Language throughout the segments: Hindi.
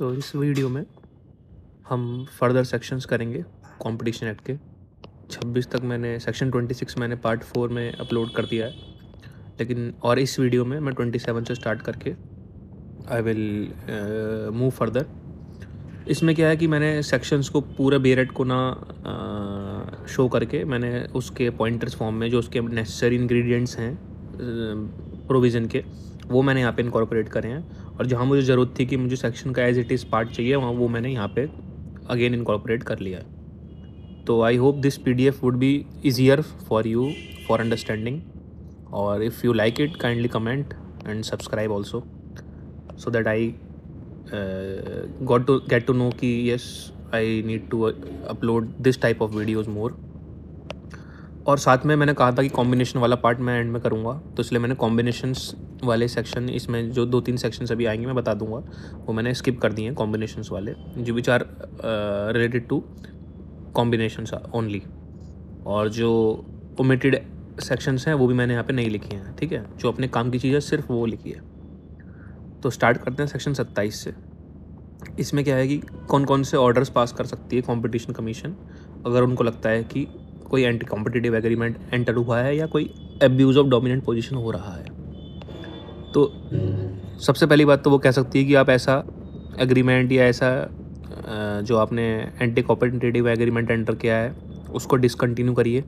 तो इस वीडियो में हम फर्दर सेक्शंस करेंगे कंपटीशन एक्ट के। 26 तक मैंने सेक्शन 26 मैंने पार्ट 4 में अपलोड कर दिया है, लेकिन और इस वीडियो में मैं 27 से स्टार्ट करके आई विल मूव फर्दर। इसमें क्या है कि मैंने सेक्शंस को पूरे बेरेट को ना शो करके मैंने उसके पॉइंटर्स फॉर्म में जो उसके नेसेसरी इंग्रेडिएंट्स हैं प्रोविज़न के, वो मैंने यहाँ पे इनकॉर्पोरेट करे हैं। और जहाँ मुझे ज़रूरत थी कि मुझे सेक्शन का एज इट इज़ पार्ट चाहिए, वहाँ वो मैंने यहाँ पे अगेन इनकॉर्पोरेट कर लिया है। तो I hope this PDF would be easier for you for understanding, और if you like it kindly comment and subscribe also, so that I get to know कि yes I need to upload this type of videos more। और साथ में मैंने कहा था कि कॉम्बिनेशन वाला पार्ट मैं एंड में करूँगा, तो इसलिए मैंने कॉम्बिनेशंस वाले सेक्शन, इसमें जो 2-3 सेक्शंस अभी आएंगे मैं बता दूंगा, वो मैंने स्किप कर दिए हैं कॉम्बिनेशंस वाले, जो which are related to combinations only. और जो ओमिटेड सेक्शंस हैं वो भी मैंने यहाँ पे नहीं लिखे हैं, ठीक है। जो अपने काम की चीज़ है सिर्फ वो लिखी है। तो स्टार्ट करते हैं सेक्शन 27 से। इसमें क्या है कि कौन कौन से ऑर्डर्स पास कर सकती है कंपटीशन कमीशन अगर उनको लगता है कि कोई एंटी कॉम्पिटिटिव एग्रीमेंट एंटर हुआ है या कोई एब्यूज़ ऑफ डोमिनेंट पोजीशन हो रहा है। तो सबसे पहली बात तो वो कह सकती है कि आप ऐसा एग्रीमेंट या ऐसा जो आपने एंटी कॉम्पिटिटिव एग्रीमेंट एंटर किया है उसको डिसकंटिन्यू करिए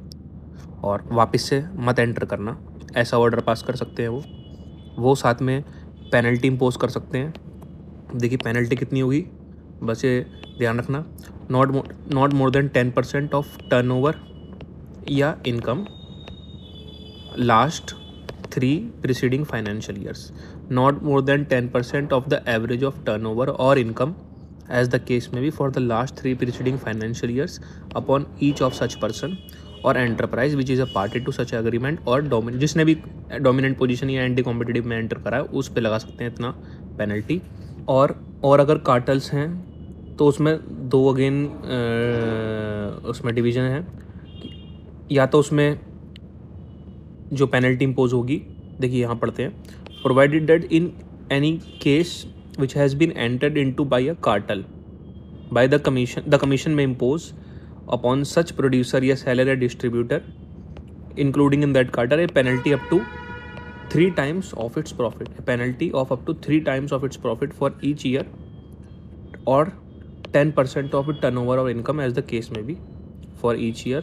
और वापस से मत एंटर करना, ऐसा ऑर्डर पास कर सकते हैं वो साथ में पेनल्टी इम्पोज कर सकते हैं। देखिए पेनल्टी कितनी होगी, बस ये ध्यान रखना, not more than 10% of turnover या income last 3 preceding financial years, not more than 10% of the average of turnover or income as the case may be for the last 3 preceding financial years upon each of such person or enterprise which is a party to such agreement और जिसने भी डोमिनेंट पोजीशन या एंटी कॉम्पिटिटिव में एंटर करा है उस पे लगा सकते हैं इतना पेनल्टी। और अगर कार्टल्स हैं तो उसमें दो अगेन उसमें डिवीज़न है, या तो उसमें जो पेनल्टी इम्पोज होगी, देखिए यहाँ पढ़ते हैं, provided that in any case which has been entered into by a cartel by the commission में इम्पोज अपॉन सच प्रोड्यूसर या सेलर या distributor including in that cartel a penalty up to 3 times of its profit, a penalty of up to 3 times of its profit for each year or 10% of its turnover or income as the case may be for each year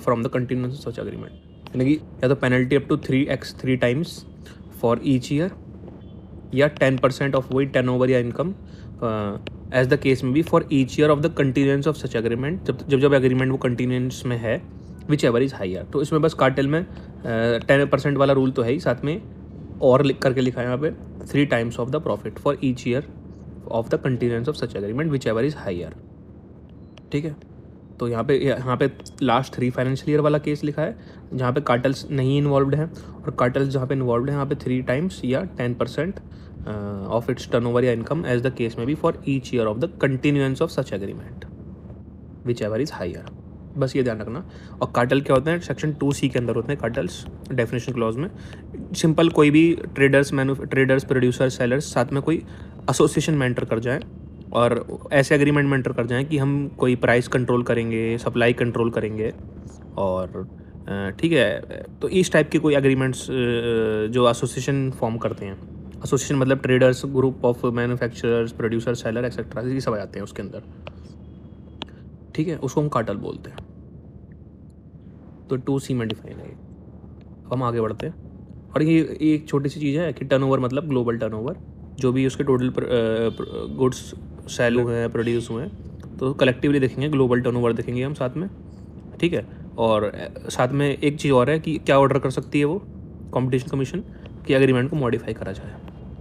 from the continuance of such agreement। यानी कि या तो penalty up to 3x 3 times for each year या 10% ऑफ वही टर्नओवर या इनकम एज द केस में भी for each year of the continuance of such agreement, जब एग्रीमेंट वो कंटिन्यूएंस में है, विच एवर इज़ हायर। तो इसमें बस कार्टेल में 10% वाला रूल तो है ही, साथ में और लिख करके लिखा है यहाँ पे 3 times of the profit for each year of the continuance of such agreement whichever is higher, ठीक है। तो यहाँ पे लास्ट 3 फाइनेंशियल ईयर वाला केस लिखा है जहाँ पे कार्टल्स नहीं इन्वॉल्वड हैं, और कार्टल्स जहाँ पे इन्वॉल्वड हैं यहाँ पे 3 times या 10% ऑफ इट्स टर्नओवर या इनकम एज द केस में भी for each year of the continuance of such agreement whichever is higher. बस ये ध्यान रखना। और कार्टल क्या होते हैं, सेक्शन 2C के अंदर होते हैं कार्टल्स, डेफिनेशन क्लॉज में। सिंपल कोई भी ट्रेडर्स प्रोड्यूसर सेलर्स साथ में कोई एसोसिएशन में एंटर कर जाएँ और ऐसे एग्रीमेंट में एंटर कर जाएँ कि हम कोई प्राइस कंट्रोल करेंगे, सप्लाई कंट्रोल करेंगे, और ठीक है। तो इस टाइप के कोई एग्रीमेंट्स जो एसोसिएशन फॉर्म करते हैं, एसोसिएशन मतलब traders, group of manufacturers, producer, seller etcetera, ये सब आ जाते हैं उसके अंदर, ठीक है। उसको हम कार्टल बोलते हैं। तो 2C में डिफाइन है। हम आगे बढ़ते हैं, और ये एक छोटी सी चीज़ है कि टर्नओवर मतलब ग्लोबल टर्नओवर, जो भी उसके टोटल गुड्स सेल हुए हैं, प्रोड्यूस हुए हैं, तो कलेक्टिवली देखेंगे ग्लोबल टर्नओवर देखेंगे हम साथ में, ठीक है। और साथ में एक चीज़ और है कि क्या ऑर्डर कर सकती है वो कंपटीशन कमीशन कि एग्रीमेंट को मॉडिफाई करा जाए।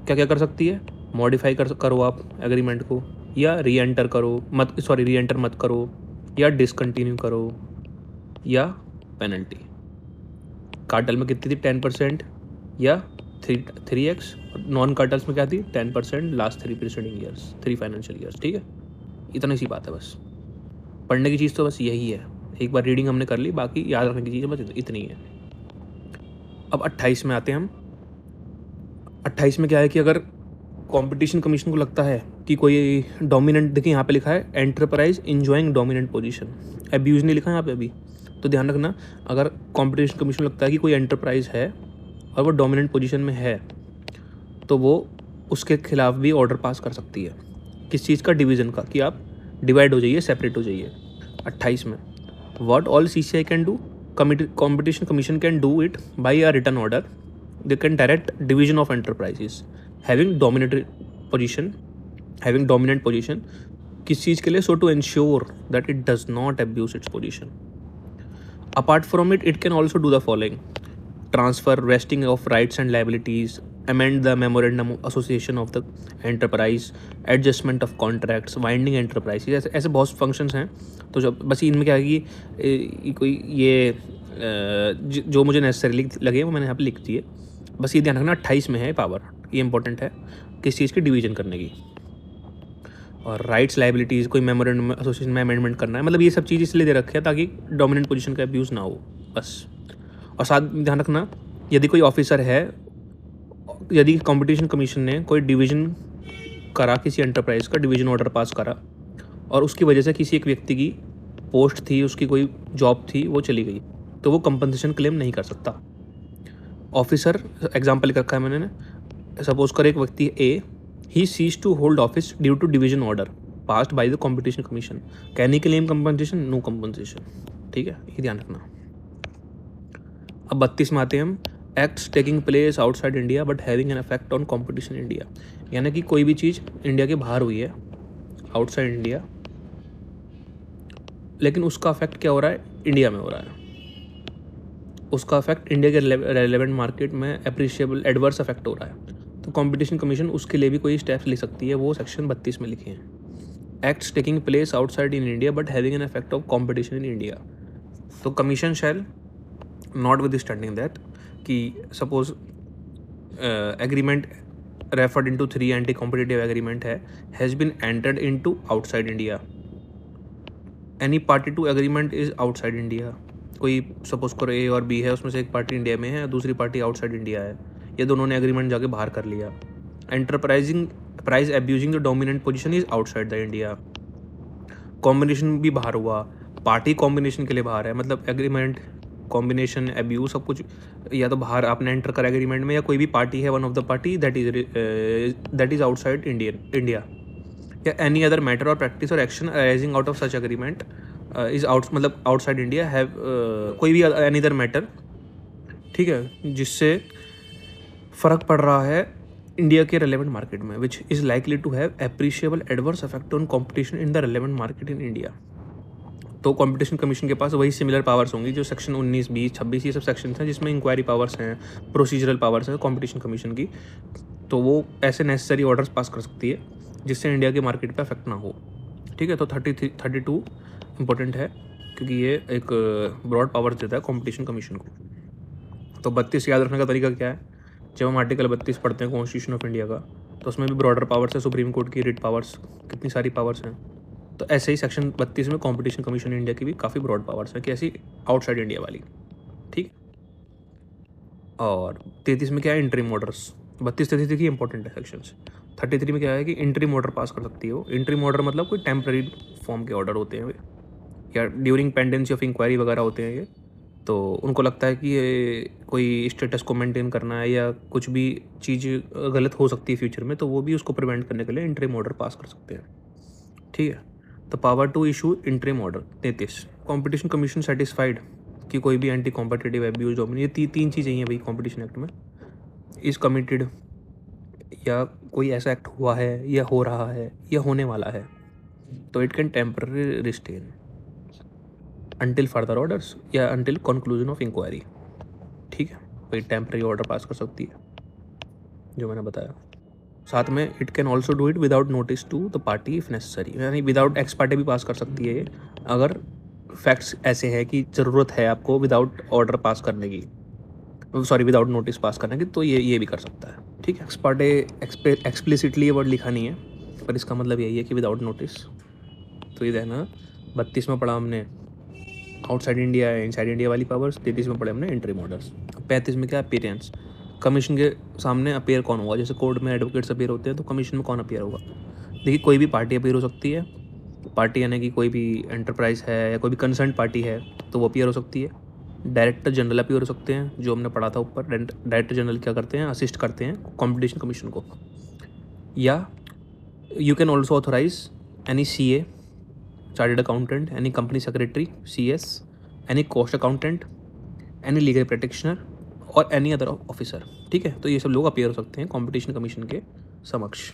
क्या क्या कर सकती है, मॉडिफाई करो आप एग्रीमेंट को, या री एंटर मत करो, या डिसकंटिन्यू करो, या पेनल्टी। कार्टल में कितनी थी, 10% या 3x, नॉन कार्टल्स में क्या थी, 10% last 3 preceding years, 3 financial years, ठीक है। इतनी सी बात है बस, पढ़ने की चीज़ तो बस यही है। एक बार रीडिंग हमने कर ली, बाकी याद रखने की चीज़ बस इतनी है। अब 28 में आते हैं हम। 28 में क्या है कि अगर कंपटीशन कमीशन को लगता है कि कोई डोमिनेंट, देखिए यहाँ पे लिखा है enterprise enjoying dominant position, abuse नहीं लिखा है यहाँ पे अभी, तो ध्यान रखना। अगर कंपटीशन कमीशन लगता है कि कोई एंटरप्राइज है और वो डोमिनेंट पोजीशन में है, तो वो उसके खिलाफ भी ऑर्डर पास कर सकती है। किस चीज़ का? डिवीज़न का, कि आप डिवाइड हो जाइए, सेपरेट हो जाइए। 28 में what all CCI can do, competition commission can do it by a written order, they can direct division of enterprises having dominant position. किस चीज़ के लिए? So to ensure that it does not abuse its position. Apart from it, it can also do the following: transfer, vesting of rights and liabilities, amend the memorandum of association of the enterprise, adjustment of contracts, winding enterprise, ऐसे बहुत फंक्शंस हैं। तो जब बस इनमें क्या है कि कोई ये जो मुझे नेसेसरी लगे वो मैंने यहाँ पे लिख दिए। बस ये ध्यान रखना 28 में है पावर, ये इंपॉर्टेंट है किस चीज़ की? डिवीजन करने की। और राइट्स, लाइबिलिटीज़, कोई मेमोरेंडम एसोसिएशन में अमेंडमेंट करना है, मतलब ये सब चीज़ इसलिए दे रखे है ताकि डोमिनेंट पोजीशन का अब्यूज़ ना हो बस। और साथ ध्यान रखना, यदि कोई ऑफिसर है, यदि कंपटीशन कमीशन ने कोई डिवीज़न करा, किसी एंटरप्राइज का डिवीज़न ऑर्डर पास करा और उसकी वजह से किसी एक व्यक्ति की पोस्ट थी, उसकी कोई जॉब थी, वो चली गई, तो वो कंपनसेशन क्लेम नहीं कर सकता। ऑफिसर, एग्जाम्पल लिख रखा है मैंने ने, सपोज कर एक व्यक्ति A, he ceases to hold office due to division order passed by the competition commission, can he claim compensation? No compensation. ठीक है, ये ध्यान रखना। अब 32 में आते हैं हम। Acts taking place outside India but having an effect on competition India, यानी कि कोई भी चीज़ इंडिया के बाहर हुई है, आउटसाइड इंडिया, लेकिन उसका इफेक्ट क्या हो रहा है? इंडिया में हो रहा है। उसका इफेक्ट इंडिया के रेलेवेंट मार्केट में अप्रिशिएबल एडवर्स इफेक्ट हो रहा है, तो कंपटीशन कमीशन उसके लिए भी कोई स्टेप्स ले सकती है, वो सेक्शन 32 में लिखे हैं। Acts taking place outside in India but having an effect of competition in India, तो commission shall notwithstanding that कि suppose agreement referred into 3 anti competitive agreement has been entered into outside India, any party to agreement is outside India. कोई सपोज करो ए और बी है, उसमें से एक पार्टी इंडिया में है, दूसरी पार्टी आउटसाइड इंडिया है, ये दोनों ने एग्रीमेंट जाके बाहर कर लिया। Enterprising price abusing the dominant position is outside the India, combination भी बाहर हुआ, पार्टी कॉम्बिनेशन के लिए बाहर है, मतलब एग्रीमेंट, कॉम्बिनेशन, एब्यूज, सब कुछ या तो बाहर आपने एंटर करा एग्रीमेंट में, या कोई भी पार्टी है, one of the party that is outside India, या एनी अदर मैटर और प्रैक्टिस और action arising out of such agreement is मतलब आउटसाइड इंडिया हैव कोई भी एनी अदर मैटर, ठीक है, जिससे फ़र्क पड़ रहा है इंडिया के रेलेवेंट मार्केट में, which is likely to have appreciable adverse effect on competition in the relevant market in India. तो कंपटीशन कमीशन के पास वही सिमिलर पावर्स होंगी जो सेक्शन 19, 20, 26 ये सब सेक्शन हैं जिसमें इंक्वायरी पावर्स हैं, प्रोसीजरल पावर्स हैं कंपटीशन कमीशन की, तो वो ऐसे नेसेसरी ऑर्डर्स पास कर सकती है जिससे इंडिया के मार्केट पे अफेक्ट ना हो। ठीक है, तो 32 इंपॉर्टेंट है क्योंकि ये एक ब्रॉड पावर देता है कंपटीशन कमीशन को। तो 32 याद रखने का तरीका क्या है? जब हम आर्टिकल 32 पढ़ते हैं कॉन्स्टिट्यूशन ऑफ इंडिया का, तो उसमें भी ब्रॉडर पावर्स है, सुप्रीम कोर्ट की रिट पावर्स, कितनी सारी पावर्स हैं। तो ऐसे ही सेक्शन 32 में कंपटीशन कमीशन इंडिया की भी काफ़ी ब्रॉड पावर्स है कि ऐसी आउटसाइड इंडिया वाली। ठीक, और 33 में क्या है? Interim orders. 32-33 देखिए इंपॉर्टेंट है सेक्शंस। 33 में क्या है कि इंटरिम ऑर्डर पास कर सकती है वो। इंटरिम ऑर्डर मतलब कोई टेम्प्रेरी फॉर्म के ऑर्डर होते हैं या ड्यूरिंग पेंडेंसी ऑफ इंक्वायरी वगैरह होते हैं ये, तो उनको लगता है कि ये कोई स्टेटस को मेंटेन करना है या कुछ भी चीज़ गलत हो सकती है फ्यूचर में, तो वो भी उसको प्रिवेंट करने के लिए इंटरिम ऑर्डर पास कर सकते हैं। ठीक है, तो power to issue interim order. 33 competition commission satisfied कि कोई भी एंटी कॉम्पिटिटिव एब्यूज डोमिनेट, ये तीन चीज़ें हैं भाई कंपटीशन एक्ट में, इज कमिटेड या कोई ऐसा एक्ट हुआ है या हो रहा है या होने वाला है, तो it can temporary restrain until further orders या अंटिल कंक्लूजन ऑफ इंक्वायरी। ठीक है, कोई टेम्पररी ऑर्डर पास कर सकती है जो मैंने बताया। साथ में it can also do it without notice to the party if necessary, यानी विदाउट एक्स पार्टी भी पास कर सकती है ये, अगर फैक्ट्स ऐसे हैं कि ज़रूरत है आपको विदाउट ऑर्डर पास करने की, सॉरी विदाउट नोटिस पास करने की, तो ये भी कर सकता है। ठीक है, एक्स पार्टी एक्सप्लिसिटली ये वर्ड लिखा नहीं है, पर इसका मतलब यही है कि विदाउट नोटिस। तो ये देना 32 में पढ़ा हमने आउटसाइड इंडिया इनसाइड इंडिया वाली पावर्स, 33 में पढ़े हमने इंटरिम ऑर्डर्स। 35 में क्या? अपीयरेंस। कमीशन के सामने अपेयर कौन होगा? जैसे कोर्ट में एडवोकेट्स अपेयर होते हैं, तो कमीशन में कौन अपेयर होगा? देखिए, कोई भी पार्टी अपेयर हो सकती है। पार्टी यानी कि कोई भी एंटरप्राइज है या कोई भी कंसर्न पार्टी है, तो वो अपेयर हो सकती है। डायरेक्टर जनरल अपेयर हो सकते हैं, जो हमने पढ़ा था ऊपर। डायरेक्टर जनरल क्या करते हैं? असिस्ट करते हैं कंपटीशन कमीशन को। या you can also authorise any CA, chartered accountant, any company secretary CS, any cost accountant, any legal practitioner और एनी अदर ऑफिसर। ठीक है, तो ये सब लोग अपेयर हो सकते हैं कंपटीशन कमीशन के समक्ष।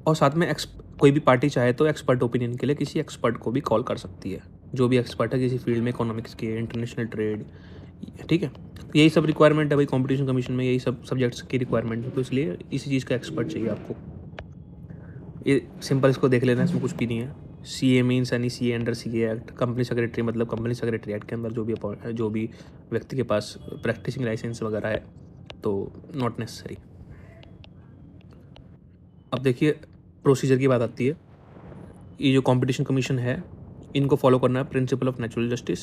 और साथ में कोई भी पार्टी चाहे तो एक्सपर्ट ओपिनियन के लिए किसी एक्सपर्ट को भी कॉल कर सकती है, जो भी एक्सपर्ट है किसी फील्ड में, इकोनॉमिक्स के, इंटरनेशनल ट्रेड। ठीक है, तो यही सब रिक्वायरमेंट है भाई कंपटीशन कमीशन में, यही सब सब्जेक्ट्स की रिक्वायरमेंट है, तो इसलिए इसी चीज़ का एक्सपर्ट चाहिए आपको। ये सिंपल, इसको देख लेना, इसमें कुछ भी नहीं है। CA means any CA under CA act. Company secretary मतलब कंपनी सेक्रेटरी एक्ट के अंदर जो भी व्यक्ति के पास प्रैक्टिसिंग लाइसेंस वगैरह है, तो नॉट नेसेसरी। अब देखिए, प्रोसीजर की बात आती है। ये जो कंपटीशन कमीशन है, इनको फॉलो करना है प्रिंसिपल ऑफ नेचुरल जस्टिस।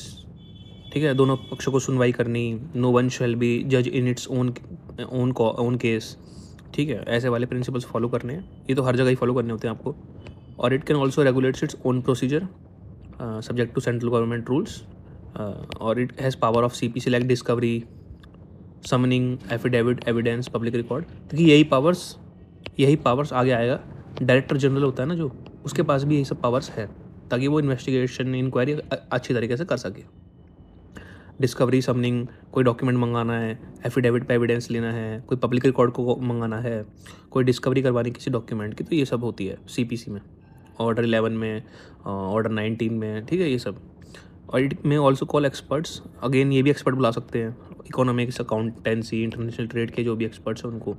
ठीक है, दोनों पक्षों को सुनवाई करनी। नो वन शैल बी जज इन इट्स ओन केस। ठीक है, ऐसे वाले प्रिंसिपल्स फॉलो करने हैं। ये तो हर जगह ही फॉलो करने होते हैं आपको। और it can also regulates its own procedure subject to central government rules. और it has power of CPC like discovery, summoning, affidavit, evidence, public record. क्योंकि यही पावर्स आगे आएगा। डायरेक्टर जनरल होता है ना जो, उसके पास भी यही सब पावर्स है, ताकि वो इन्वेस्टिगेशन, इंक्वायरी अच्छी तरीके से कर सके। डिस्कवरी, समनिंग, कोई डॉक्यूमेंट मंगाना है, एफिडेविट पे एविडेंस लेना है, कोई पब्लिक रिकॉर्ड को मंगाना है, कोई डिस्कवरी करवानी किसी डॉक्यूमेंट की, तो ये सब होती है CPC में, ऑर्डर 11 में, ऑर्डर 19 में। ठीक है, ये सब। और इट में ऑल्सो कॉल एक्सपर्ट्स। अगेन ये भी एक्सपर्ट बुला सकते हैं, इकोनॉमिक्स, अकाउंटेंसी, इंटरनेशनल ट्रेड के जो भी एक्सपर्ट्स हैं उनको।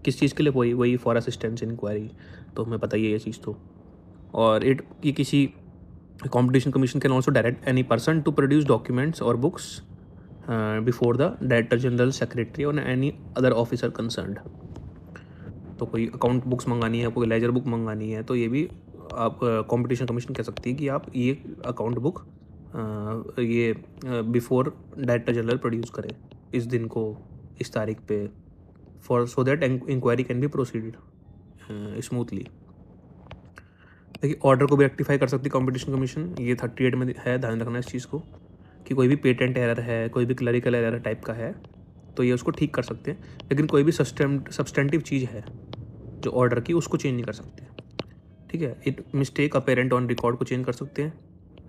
किस चीज़ के लिए? वही फॉर असिस्टेंस इंक्वायरी, तो हमें पता ही है ये चीज़ तो। और इट की किसी competition commission can also direct any person to produce documents और books before the director general, secretary और एनी अदर ऑफिसर कंसर्न्ड। तो कोई अकाउंट बुक्स मंगानी है, कोई लेजर बुक मंगानी है, तो ये भी आप कंपटीशन कमीशन कह सकती है कि आप ये अकाउंट बुक ये बिफोर डायरेक्टर जनरल प्रोड्यूस करें इस दिन को, इस तारीख पे, for so that inquiry can be proceeded smoothly. देखिए, ऑर्डर को भी रेक्टिफाई कर सकती है कंपटीशन कमीशन। ये 38 में है, ध्यान रखना इस चीज़ को, कि कोई भी पेटेंट एरर है, कोई भी क्लरिकल एरर टाइप का है, तो ये उसको ठीक कर सकते हैं। लेकिन कोई भी सब्सटेंटिव चीज़ है जो ऑर्डर की, उसको चेंज नहीं कर सकते। ठीक है, it mistake apparent on record को चेंज कर सकते हैं।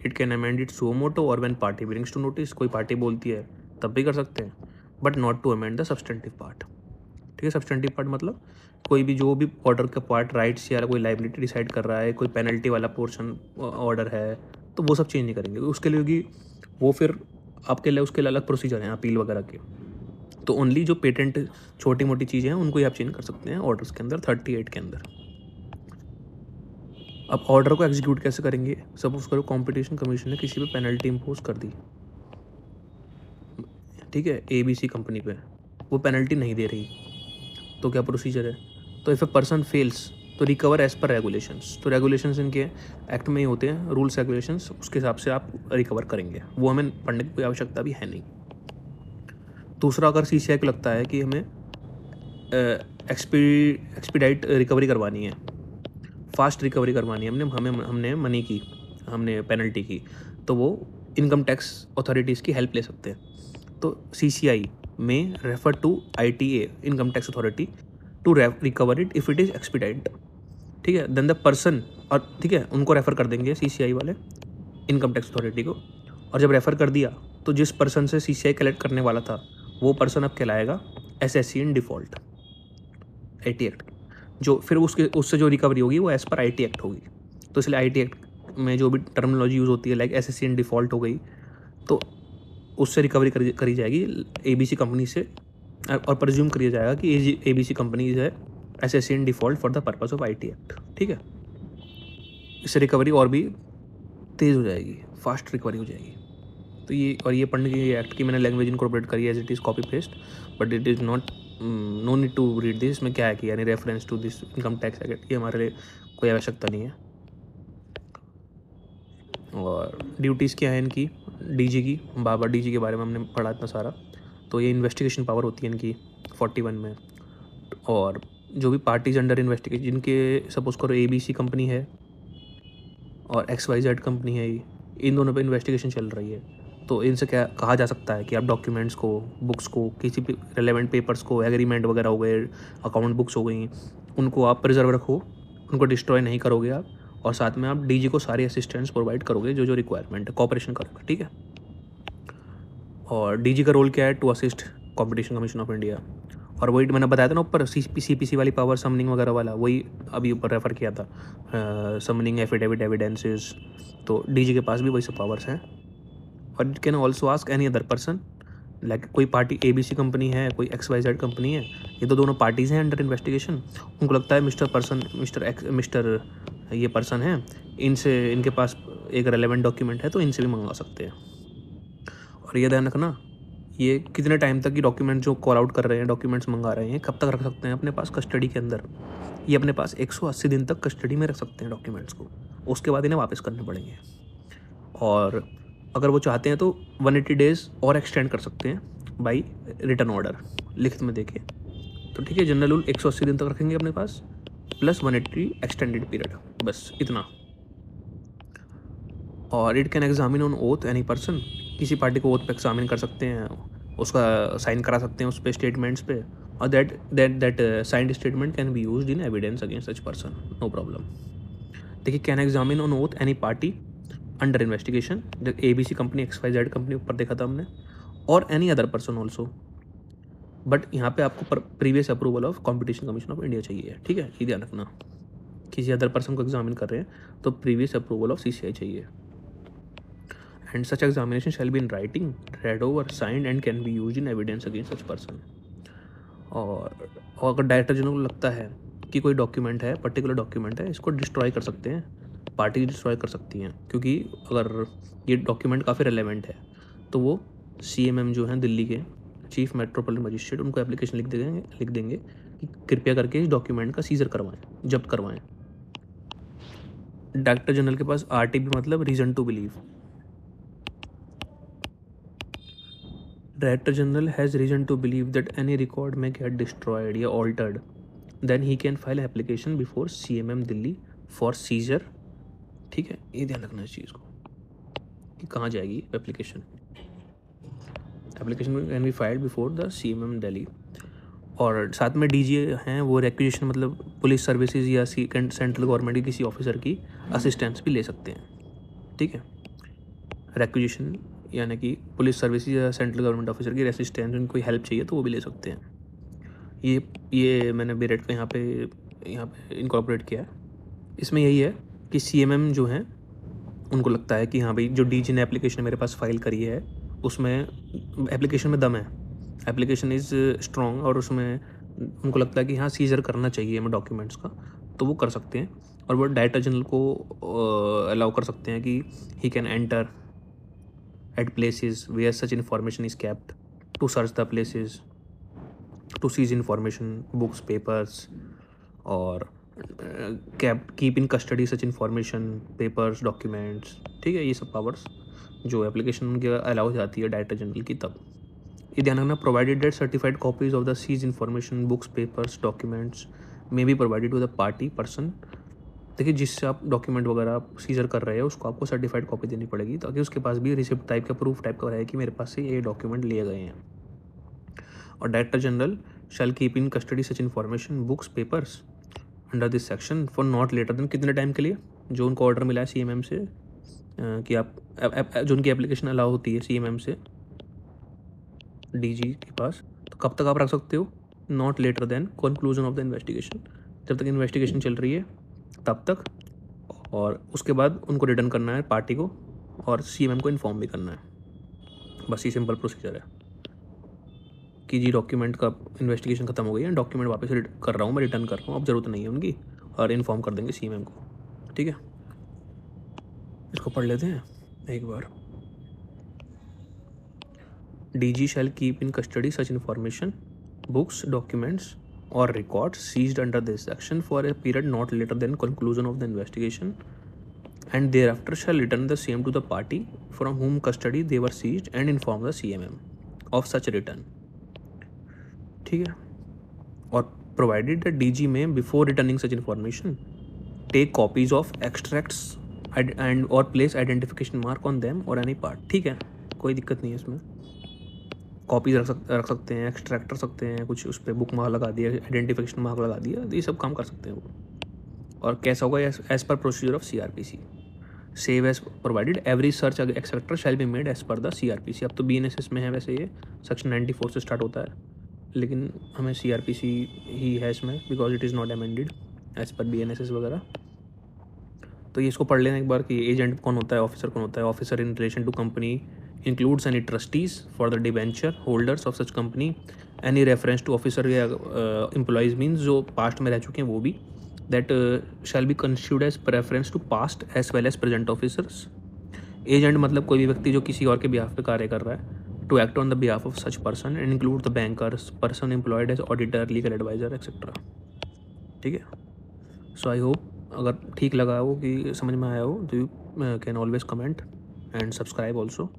It can amend it suo moto और when party brings to notice. कोई पार्टी बोलती है तब भी कर सकते हैं, but not to amend the substantive part. ठीक है, सब्सटेंटिव पार्ट मतलब कोई भी जो भी ऑर्डर का पार्ट, राइट्स या कोई लाइबिलिटी डिसाइड कर रहा है, कोई पेनल्टी वाला पोर्शन ऑर्डर है, तो वो सब चेंज नहीं करेंगे उसके लिए, होगी वो फिर आपके लिए, उसके लिए अलग प्रोसीजर हैं अपील वगैरह के। तो ओनली जो पेटेंट छोटी मोटी चीज़ें हैं उनको ही आप चेंज कर सकते हैं ऑर्डर्स के अंदर, 38 के अंदर। अब ऑर्डर को एग्जीक्यूट कैसे करेंगे? सपोज करो कंपटीशन कमीशन ने किसी पे पेनल्टी इम्पोज कर दी, ठीक है, ABC कंपनी पे, वो पेनल्टी नहीं दे रही, तो क्या प्रोसीजर है? तो इफ़ ए पर्सन फेल्स तो रिकवर एज पर रेगुलेशंस। तो रेगुलेशंस इनके एक्ट में ही होते हैं, रूल्स रेगुलेशंस, उसके हिसाब से आप रिकवर करेंगे, वो हमें पढ़ने की कोई आवश्यकता भी है नहीं। दूसरा, अगर CCI को लगता है कि हमें एक्सपीडाइट रिकवरी करवानी है, फास्ट रिकवरी करवानी है, हमने मनी की, हमने पेनल्टी की, तो वो इनकम टैक्स अथॉरिटीज़ की हेल्प ले सकते हैं। तो CCI में refer to ITA, income tax authority, to recover it if it is expedite. ठीक है, देन द पर्सन, और ठीक है, उनको रेफ़र कर देंगे CCI वाले इनकम टैक्स अथॉरिटी को। और जब रेफ़र कर दिया तो जिस पर्सन से CCI कलेक्ट करने वाला था, वो पर्सन अब कहलाएगा SSC in default, IT act. जो फिर उससे जो रिकवरी होगी वो एज़ पर IT एक्ट होगी। तो इसलिए IT एक्ट में जो भी टर्मिनोलॉजी यूज़ होती है, लाइक SSC इन डिफ़ॉल्ट हो गई, तो उससे रिकवरी करी जाएगी ABC कंपनी से, और प्रज्यूम किया जाएगा कि ABC कंपनी इज है SSC in default for the purpose of IT act. ठीक है, इससे रिकवरी और भी तेज़ हो जाएगी, फास्ट रिकवरी हो जाएगी। तो ये पढ़ने की एक्ट की मैंने लैंग्वेज इनकॉर्पोरेट करी as it is copy paste, but it is not, no need to read this. इसमें क्या है कि यानी reference to this income tax act, ये हमारे लिए कोई आवश्यकता नहीं है। और ड्यूटीज़ क्या है इनकी? DG की, बाबा DG के बारे में हमने पढ़ा इतना सारा। तो ये इन्वेस्टिगेशन पावर होती है इनकी 41 में। और जो भी पार्टीज अंडर इन्वेस्टिगेशन, जिनके सपोज करो ABC कंपनी है और XYZ कंपनी है, इन दोनों पे इन्वेस्टिगेशन चल रही है, तो इनसे क्या कहा जा सकता है कि आप डॉक्यूमेंट्स को, बुक्स को, किसी भी रिलेवेंट पेपर्स को, एग्रीमेंट वगैरह हो गए, अकाउंट बुक्स हो गई, उनको आप प्रिजर्व रखो, उनको डिस्ट्रॉय नहीं करोगे आप, और साथ में आप DG को सारी असिस्टेंस प्रोवाइड करोगे जो रिक्वायरमेंट है, कॉपरेशन करोगे, ठीक है। और DG का रोल क्या है? To assist competition commission of India. और वही मैंने बताया था ना ऊपर, CPC वाली पावर, समनिंग वगैरह वाला, वही अभी ऊपर रेफ़र किया था, समनिंग एफिडेविट एविडेंसेस। तो DG के पास भी वही सब पावर्स हैं। और it can also ask any other person, like कोई पार्टी ABC कंपनी है, कोई XYZ कंपनी है, ये तो दोनों पार्टीज़ हैं अंडर इन्वेस्टिगेशन, उनको लगता है मिस्टर ये पर्सन है, इनसे, इनके पास एक रेलेवेंट डॉक्यूमेंट है, तो इनसे भी मंगवा सकते हैं। और ये ध्यान रखना, ये कितने टाइम तक ये डॉक्यूमेंट जो कॉल आउट कर रहे हैं, डॉक्यूमेंट्स मंगा रहे हैं, कब तक रख सकते हैं अपने पास कस्टडी के अंदर? ये अपने पास 180 दिन तक कस्टडी में रख सकते हैं डॉक्यूमेंट्स को, उसके बाद इन्हें वापस करने पड़ेंगे। और अगर वो चाहते हैं तो 180 डेज़ और एक्सटेंड कर सकते हैं बाई रिटर्न ऑर्डर, लिखित में देके। तो ठीक है, जनरल रूल 180 दिन तक रखेंगे अपने पास, प्लस 180 एक्सटेंडेड पीरियड, बस इतना। और it can examine on oath any person, किसी पार्टी को ओथ पे एग्जामिन कर सकते हैं, उसका साइन करा सकते हैं उस पर, स्टेटमेंट्स पे, और that signed statement can be used in evidence against such person, no problem. देखिए, can examine on oath any party under investigation, ABC company, XYZ company ऊपर देखा था हमने, और any other person also, but यहाँ पे आपको previous approval of competition commission of India चाहिए, ठीक है, ये ध्यान रखना। किसी अदर पर्सन को एग्जामिन कर रहे हैं तो प्रीवियस अप्रूवल ऑफ CCI चाहिए। And such examination shall be in writing, red over, signed and can be used in evidence against such person. और अगर डायरेक्टर जनरल को लगता है कि कोई डॉक्यूमेंट है, पर्टिकुलर डॉक्यूमेंट है, इसको डिस्ट्रॉय कर सकते हैं, पार्टी डिस्ट्रॉय कर सकती हैं, क्योंकि अगर ये डॉक्यूमेंट काफ़ी रेलेवेंट है, तो वो CMM जो हैं दिल्ली के चीफ मेट्रोपॉलिटन मजिस्ट्रेट, उनको एप्लीकेशन लिख देंगे कि कृपया करके इस डॉक्यूमेंट का सीजर करवाएं, जब्त करवाएं। डायरेक्टर जनरल के पास RTB मतलब reason to believe. Director General has reason to believe that any record may get destroyed या altered, then he can file application before CMM Delhi for seizure, ठीक है, ये ध्यान रखना इस चीज़ को कि कहाँ जाएगी application can be filed before the CMM Delhi. और साथ में DG हैं, वो रिक्विजिशन मतलब पुलिस सर्विसेज या सेंट्रल गवर्नमेंट की किसी ऑफिसर की असिस्टेंस भी ले सकते हैं, ठीक है। रिक्विजिशन यानी कि पुलिस सर्विसेज या सेंट्रल गवर्नमेंट ऑफिसर की असिस्टेंस, उनको कोई हेल्प चाहिए तो वो भी ले सकते हैं। ये मैंने BRED को यहाँ पे इनकॉर्पोरेट किया है। इसमें यही है कि CMM जो हैं, उनको लगता है कि हाँ भाई, जो DG ने एप्लीकेशन मेरे पास फाइल करी है, उसमें एप्लीकेशन में दम है, एप्लीकेशन इज़ स्ट्रॉन्ग, और उसमें उनको लगता है कि हाँ सीजर करना चाहिए हमें डॉक्यूमेंट्स का, तो वो कर सकते हैं। और वो डायरेक्टर जनरल को अलाउ कर सकते हैं कि he can enter at places where such information is kept, to search the places, to seize information, books, papers, और keep in custody such information, papers, documents, ठीक है। ये सब पावर्स जो एप्लीकेशन के अलाउ जाती है डायरेक्टर जनरल की, तब ये ध्यान रखना, provided that certified copies of the seized information, books, papers, documents may be provided to the party person. देखिए, जिससे आप डॉक्यूमेंट वगैरह आप सीजर कर रहे हैं, उसको आपको सर्टिफाइड कॉपी देनी पड़ेगी, ताकि उसके पास भी रिसिप्ट टाइप का, प्रूफ टाइप का रहे कि मेरे पास से ये डॉक्यूमेंट लिए गए हैं। और director general shall keep in custody such information, books, papers under this section for not later than, कितने टाइम के लिए, जो उनको ऑर्डर मिला है CMM से कि आप जो उनकी एप्लीकेशन अलाउ होती है CMM से DG के पास, तो कब तक आप रख सकते हो? Not later than conclusion of the investigation, जब तक इन्वेस्टिगेशन चल रही है तब तक, और उसके बाद उनको रिटर्न करना है पार्टी को, और CMM को इन्फॉर्म भी करना है। बस ये सिंपल प्रोसीजर है कि जी डॉक्यूमेंट का इन्वेस्टिगेशन खत्म हो गई है, डॉक्यूमेंट वापस कर रहा हूँ मैं, रिटर्न कर रहा हूँ, अब ज़रूरत नहीं है उनकी, और इन्फॉर्म कर देंगे CMM को, ठीक है। इसको पढ़ लेते हैं एक बार। DG shall keep in custody such information, books, documents or records seized under this section for a period not later than conclusion of the investigation, and thereafter shall return the same to the party from whom custody they were seized and inform the CMM of such return. ठीक है। और provided the DG may before returning such information take copies of extracts and और place identification mark on them और एनी पार्ट। ठीक है, कोई दिक्कत नहीं है इसमें। कॉपीज रख सकते हैं, एक्सट्रैक्ट रख सकते हैं, कुछ उस पर बुक मार्क लगा दिया, आइडेंटिफिकेशन मार्क लगा दिया, ये सब काम कर सकते हैं वो। और कैसा होगा, as per procedure of CRPC, save as provided every search etcetera shall be made as per the CRPC। अब तो BNSS में है वैसे, ये सेक्शन 94 से स्टार्ट होता है, लेकिन हमें CRPC ही है इसमें, because it is not amended as per BNSS वगैरह। तो ये इसको पढ़ लेना एक बार कि एजेंट कौन होता है, ऑफिसर कौन होता है। Officer in relation to company includes any trustees for the debenture holders of such company. Any reference to officer या एम्प्लॉयज़ मीन्स जो पास्ट में रह चुके हैं वो भी, that shall be considered as preference to past as well as present officers. Agent मतलब कोई भी व्यक्ति जो किसी और के बिहाफ पे कार्य कर रहा है, to act on the behalf of such person and include the bankers, person employed as auditor, legal adviser etcetera. ठीक है, सो आई होप अगर ठीक लगा हो कि समझ में आया हो तो you can always comment and subscribe also,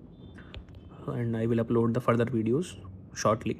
and I will upload the further videos shortly.